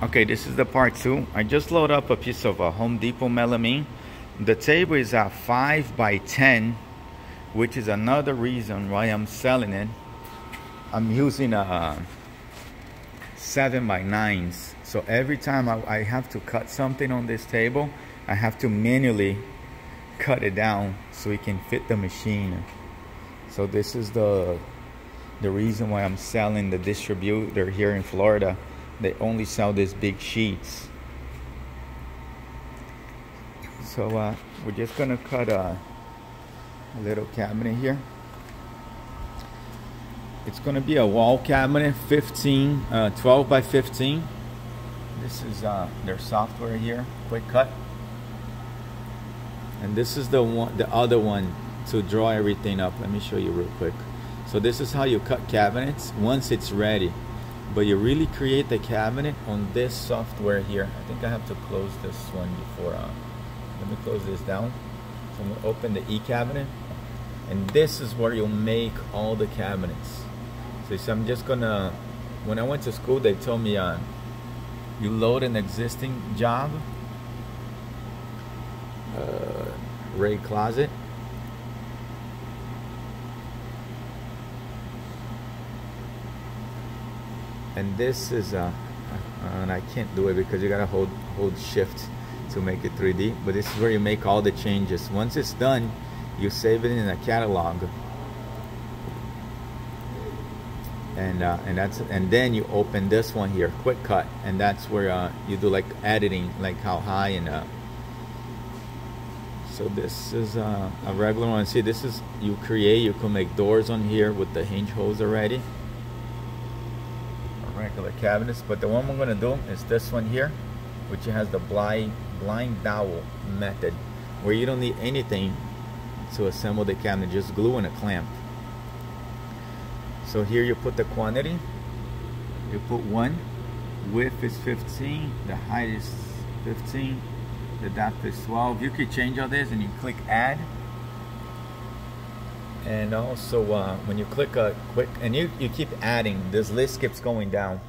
Okay, this is the part 2. I just loaded up a piece of Home Depot melamine. The table is a 5 by 10, which is another reason why I'm selling it. I'm using a 7 by 9s. So every time I have to cut something on this table, I have to manually cut it down so it can fit the machine. So this is the reason why I'm selling the distributor here in Florida. They only sell these big sheets. So we're just gonna cut a little cabinet here. It's gonna be a wall cabinet, 12 by 15. This is their software here, quick cut. And this is the other one to draw everything up. Let me show you real quick. So this is how you cut cabinets once it's ready. But you really create the cabinet on this software here. I think I have to close this one before. Let me close this down. So I'm gonna open the e-cabinet, and this is where you'll make all the cabinets. So I'm just gonna. When I went to school, they told me you load an existing job, raid closet. And this is and I can't do it because you gotta hold shift to make it 3D, but this is where you make all the changes. Once it's done, you save it in a catalog, and then you open this one here, quick cut, and that's where you do like editing, like how high and so this is a regular one. See, this is you can make doors on here with the hinge holes already, regular cabinets. But the one we're going to do is this one here, which has the blind dowel method, where you don't need anything to assemble the cabinet, just glue and a clamp. So here you put the quantity, you put 1, width is 15, the height is 15, the depth is 12. You could change all this and you click add. And also when you click quick, and you keep adding, this list keeps going down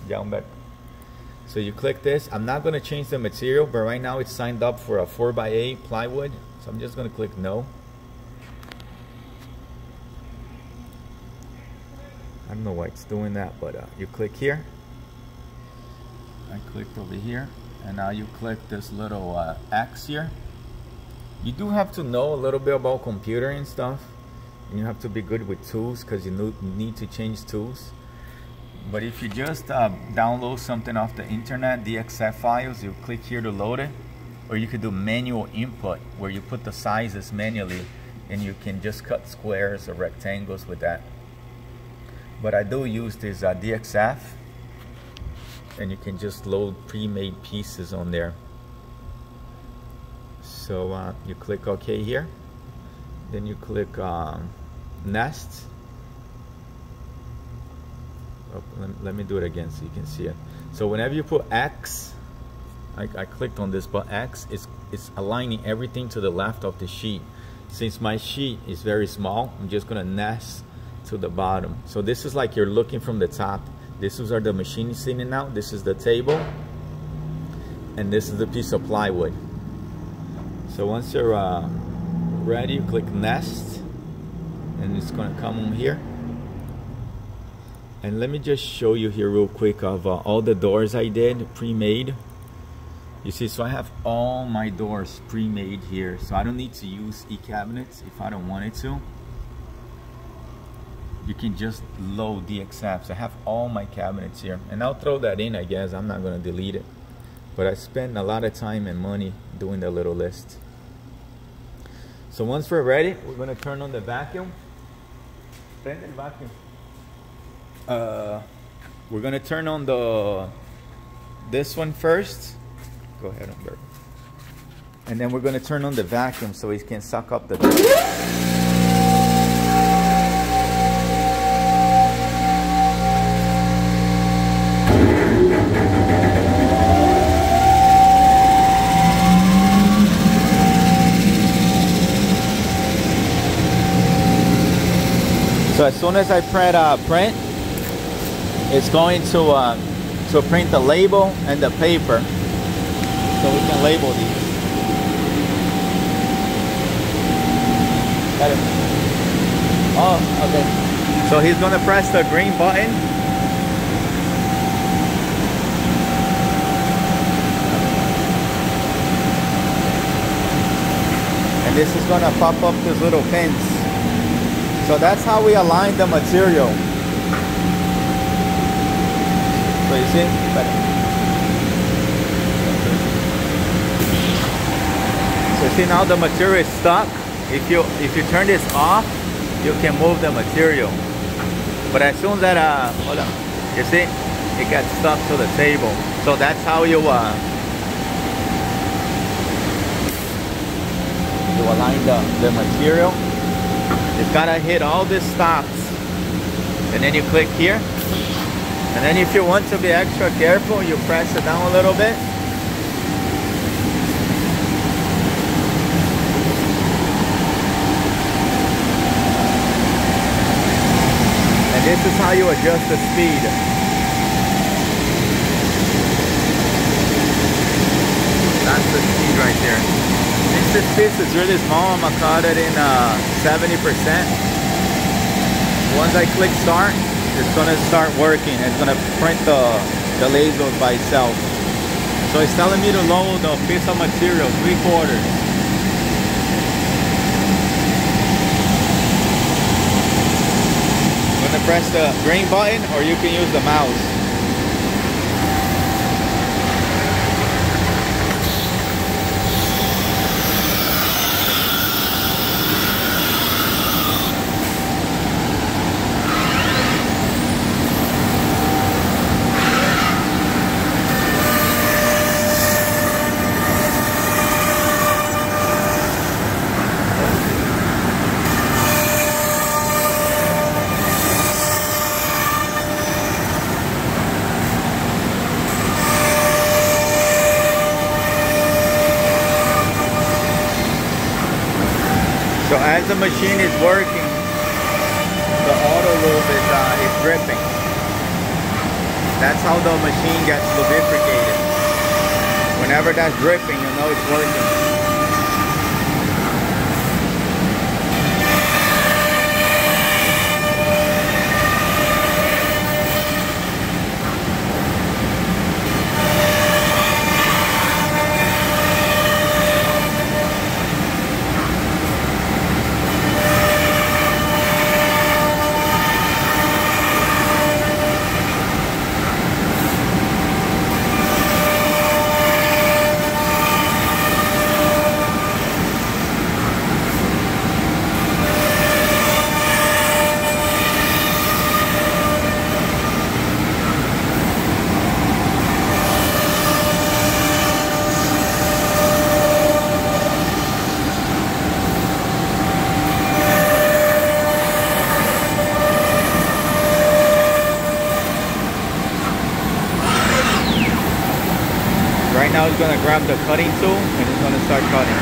back. So you click this. I'm not going to change the material, but right now it's signed up for a 4x8 plywood, so I'm just going to click no. I don't know why it's doing that, but you click here. I clicked over here, and now you click this little X here. You do have to know a little bit about computer and stuff, and you have to be good with tools because you need to change tools. But if you just download something off the internet, DXF files, you click here to load it, or you could do manual input where you put the sizes manually and you can just cut squares or rectangles with that. But I do use this DXF, and you can just load pre-made pieces on there. So you click OK here, then you click Nest. Oh, let me do it again so you can see it. So whenever you put X, I clicked on this, but X is aligning everything to the left of the sheet. Since my sheet is very small, I'm just gonna nest to the bottom. So this is like you're looking from the top. This is where the machine is sitting out. This is the table, and this is the piece of plywood. So once you're ready, you click Nest, and it's gonna come on here. And let me just show you here real quick of all the doors I did pre-made. You see, so I have all my doors pre-made here, so I don't need to use e-cabinets if I don't want it to. You can just load DXFs. I have all my cabinets here, and I'll throw that in, I guess. I'm not gonna delete it, but I spend a lot of time and money doing the little list. So once we're ready, we're gonna turn on the vacuum. Prende el vacuum. We're gonna turn on this one first. Go ahead, Umberto. And then we're gonna turn on the vacuum so it can suck up the dirt. So as soon as I print, it's going to to print the label and the paper, so we can label these. Got it. Oh, okay. So he's gonna press the green button. And this is gonna pop up these little pins. So that's how we align the material. So you see? So see, now the material is stuck. If you turn this off, you can move the material. But as soon as that hold on, you see, it gets stuck to the table. So that's how you align the material. It's gotta hit all these stops, and then you click here. And then if you want to be extra careful, you press it down a little bit. And this is how you adjust the speed. That's the speed right there. Since this piece is really small, I'm gonna cut it in 70%. Once I click start, it's gonna start working. It's gonna print the laser by itself. So it's telling me to load a piece of material, 3/4. I'm gonna press the green button, or you can use the mouse. So as the machine is working, the auto lube is dripping. That's how the machine gets lubricated. Whenever that's dripping, you know it's working. Right now it's going to grab the cutting tool and it's going to start cutting.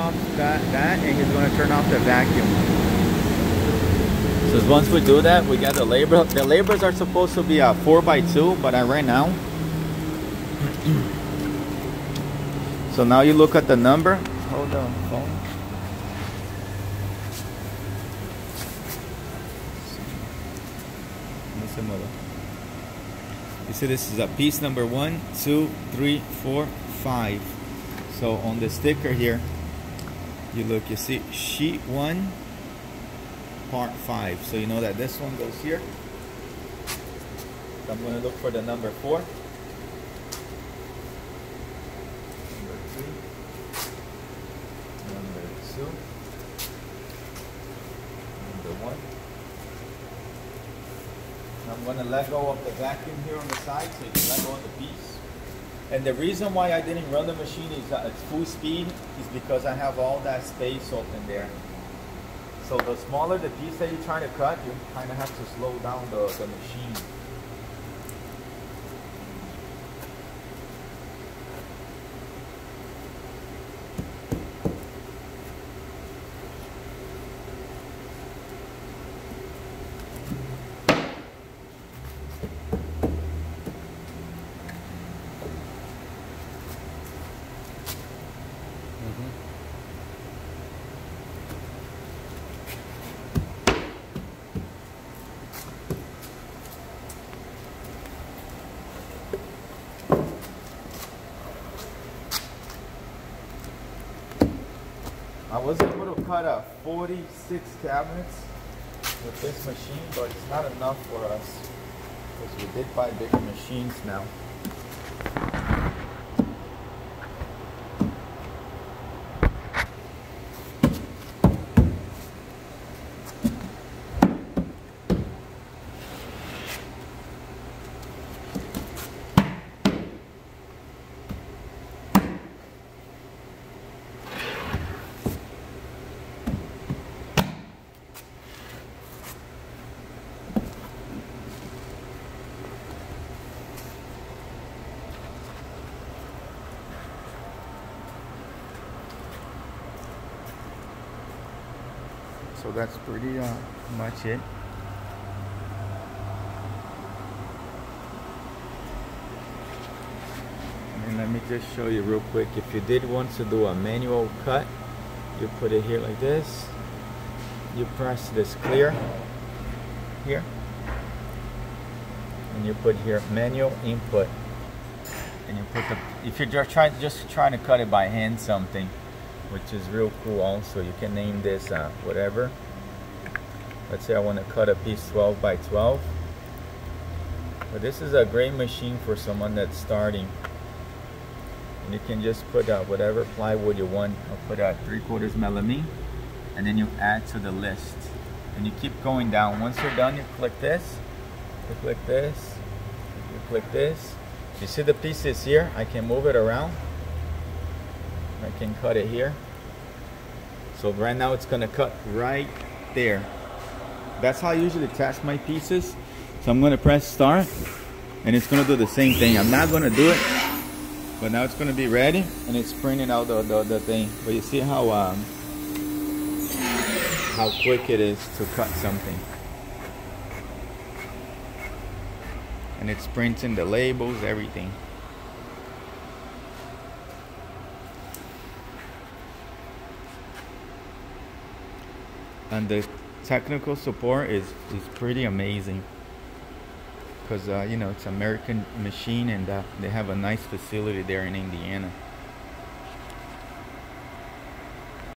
off that and he's going to turn off the vacuum. So once we do that, we got the labor. The labors are supposed to be a 4x2, but I ran out. So now you look at the number. Hold on, phone. You see this is a piece number 1, 2, 3, 4, 5. So on the sticker here, you look, you see sheet 1, part 5. So you know that this one goes here. So I'm going to look for the number 4. Number 3. Number 2. Number 1. I'm going to let go of the vacuum here on the side so you can let go of the piece. And the reason why I didn't run the machine is at full speed is because I have all that space open there. So the smaller the piece that you're trying to cut, you kind of have to slow down the machine. I was able to cut 46 cabinets with this machine, but it's not enough for us because we did buy bigger machines now. So that's pretty much it. And let me just show you real quick. If you did want to do a manual cut, you put it here like this. You press this clear here, and you put here manual input. And you put the, if you're just trying to cut it by hand something, which is real cool also, you can name this whatever. Let's say I want to cut a piece 12 by 12. But this is a great machine for someone that's starting. And you can just put whatever plywood you want. I'll put 3/4 melamine, and then you add to the list. And you keep going down. Once you're done, you click this, you click this, you click this. You see the pieces here? I can move it around. I can cut it here. So right now it's gonna cut right there. That's how I usually attach my pieces. So I'm gonna press start and it's gonna do the same thing. I'm not gonna do it, but now it's gonna be ready and it's printing out the thing. But you see how quick it is to cut something. And it's printing the labels, everything. And the technical support is pretty amazing because you know, it's an American machine and they have a nice facility there in Indiana.